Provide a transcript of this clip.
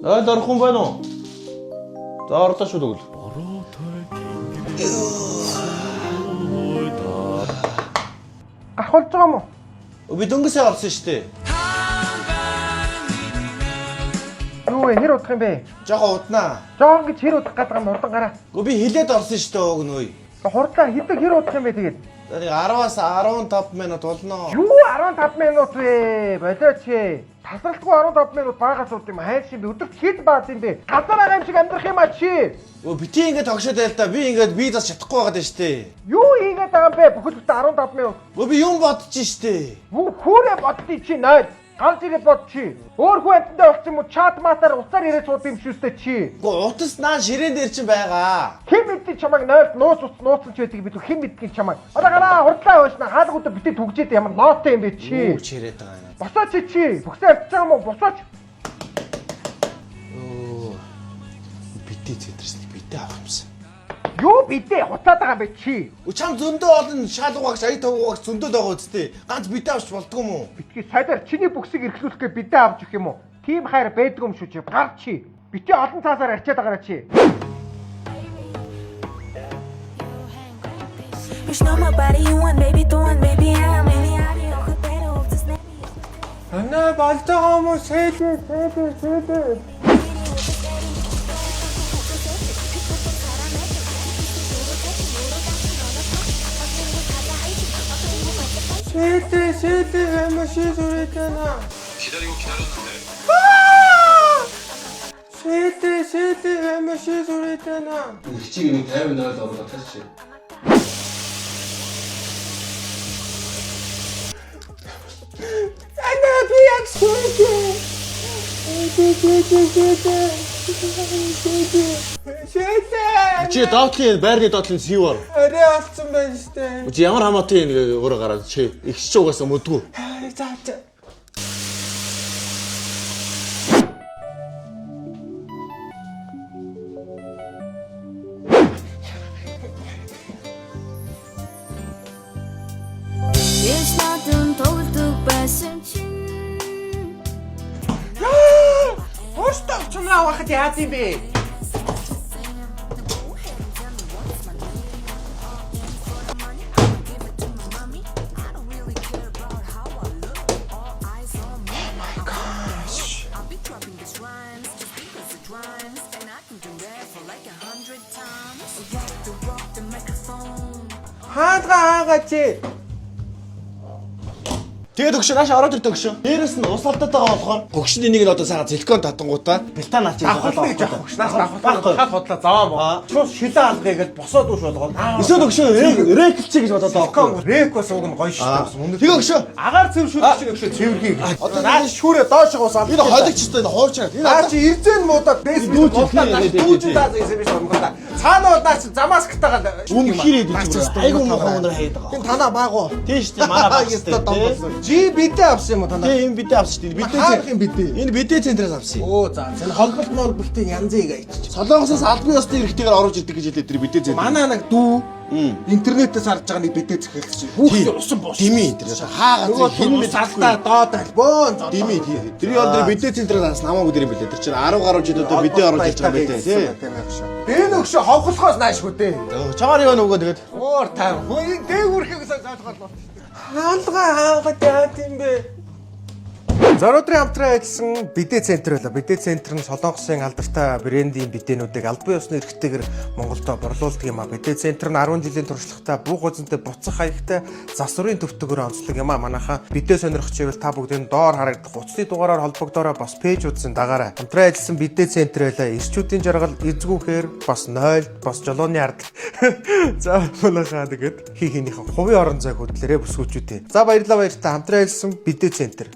Ойл орохгүй байна уу? За орлоо шүү тэгвэл. Ахуулж байгаа юм уу? Би дөнгөсөө орсон шүү дээ. Юу вэ? Хэр удах юм бэ? Жохоо уднаа. Жоон гэж хэр удах гэдэг юм урдан гараа. Би хилээд орсон шүү дээ уг нөөй. Хурдлаа хэдэг хэр удах юм бэ тэгээд? 10-аас 15 минут болно. Юу 15 минут вэ? Болооч ээ. Тасралтгүй 15 минут багаас ууд юм хайр шиг өдөрт хэд баад юм бэ? Газар байгаа юм шиг амьдрах юм а чи. Бити ингээд тогшоод байл та. Би ингээд би бас чадахгүй байгаа даа шүү дээ. Юу хийгээд байгаа юм бэ? Бүхэл бүтэн 15 минут. Би юм бодож шүү дээ. Хүүрээ боддоо чи 0. Ганц ирээ бод чи. Өөр хүнтэй болчих юм уу? Чат матаар уцаар ирээд сууд юм шүүстэй чи. Утас наа ширээн дээр чинь байгаа. Хэн мэдтий чамайг 0 нууцсан ч байдгийг бид хэн мэдгийг чамайг. Одоо гараа хурдлаа хөөснө. Хаалга өдөө битээ түгжээд ямар ноотой юм бэ чи. Юу чирээд байгаа юм. Босооч чи. Бүхсээ авчих юм уу? Босооч. Бити цэтрээс бити авах юмсан. Юу битээ хуцаад байгаа юм бэ чи? Чам зөндөө олон шалгуугч ая тавгуугч зөндөөд байгаа үстэй. Ганц бити авч болдгоо юм уу? Битгий сайдаар чиний бүксийг эрхлүүлэхгээ бидээ авч өгөх юм уу? Тим хайр байдгүй юм шүү чи. Гар чи. Битээ олон цаасаар арчаад байгаараа чи. Ана болтойгоо юм уу? Сэдэ. Сэдэ машин 소리잖아. 기다리고 기다렸는데. сэдэ машин 소리잖아. Хичиг нэг 50 нойд оруулаад тааш. Ана би яг сэдэ. Сэдэ. Чи доотлын байрны доотлын сивэр. Арай олцсон байна штэ. Чи ямар хамаатай нэг өөрөө гараад чи ихч ч угаасаа мөдгүү. За. It's nothing тоглодог байсан чинь. Хөөстөө чамаа авахд яад юм бэ? Хаадгаа чи. Тэгээд өгш нааш ороод ирдэг өгш. Дээрээс нь ус алдаад байгаа болохоор өгшний нэг нь одоо сайхан силикон татангуудаа бэлтан авч Давхарлаа гэж авах өгшнаас давхарлаа хал бодлоо заваа мó. Чус шилээ алгая гэж босоод үш болгоод. Эсвэл өгш рекэлчээ гэж бодоод байгаа. Рек бас уг нь гоё шүү дээ. Тэгээ өгш. Агаар цэвэршүүлэх шиг өгшөө цэвэрхий. Одоо наад шүүрээ доош уусаа. Энэ хойлогчтой энэ хуурч байгаа. Наа чи ирзэн муудаад бэс дүүж даа гэсэн биш юм. Цаанаа наач замаас гтагаад Үнхирээд идэх. Айгуу муухай өнөр хаяад байгаа. энэ танаа баагу. Тийш тийм манай багстай. Жи бидээ авсан юм уу танаа? Тэгээ энэ бидээ авсан шүү дээ. Хаах юм бидээ. Энэ бидээ центрээс авсан. Оо за энэ холболт мол бүлтийн янзыг аяч. Солонгосоос албан ёсны эрхтэйгээр орж ирдэг гэж хэлээд тэр бидээ центр. Манай нэг дүү интернетээс харж байгаа нэг бидээ захиалсан. Хүүхдээ усан бос. Дими интернет. Хаагаад хин мэд алдаа доод альбон. Дими тий. Тэр ял дээр бидээ центрээс авсан намаагүй дээр юм билээ. Тэр чинь 10 гаруй жил одоо бидээ оруулж ирж байгаа байлээ тий. Энэ өгш ховхолхоос наашгүй дээ. Чагаар юу нөгөө тэгээд Уур таа. Хөөе дээгүүрхээс залгааллаа. Хаагаад яад юм бэ? Зороодрын хамтран ажилласан бидээ центр байлаа. Бидээ центр нь Солонгосын алдартай брендийн бидээнүүдийг албан ёсны эрхтэйгээр Монголдо борлуулдаг юм а. Бидээ центр нь 10 жилийн туршлагатай бүх үзэнтэй буцах хаягтай засварын төвтөгөөр онцлог юм а. Манайхаа бидээ сонирхч ивэл та бүгдийн доор харагдах утасны дугаараар холбогдоорой, бас пэйж үзэн дагаарай. Хамтран ажилласан бидээ центр байлаа. Ирчүүдийн жаргал эзгүүхээр бас 0, бас жолооны ард. За манайхаа тэгээд хийнхийнх хувийн орон зай хөдлөрөө бүсгүүлчүүдээ. За баярлалаа баяртай хамтран ажилласан бидээ центр.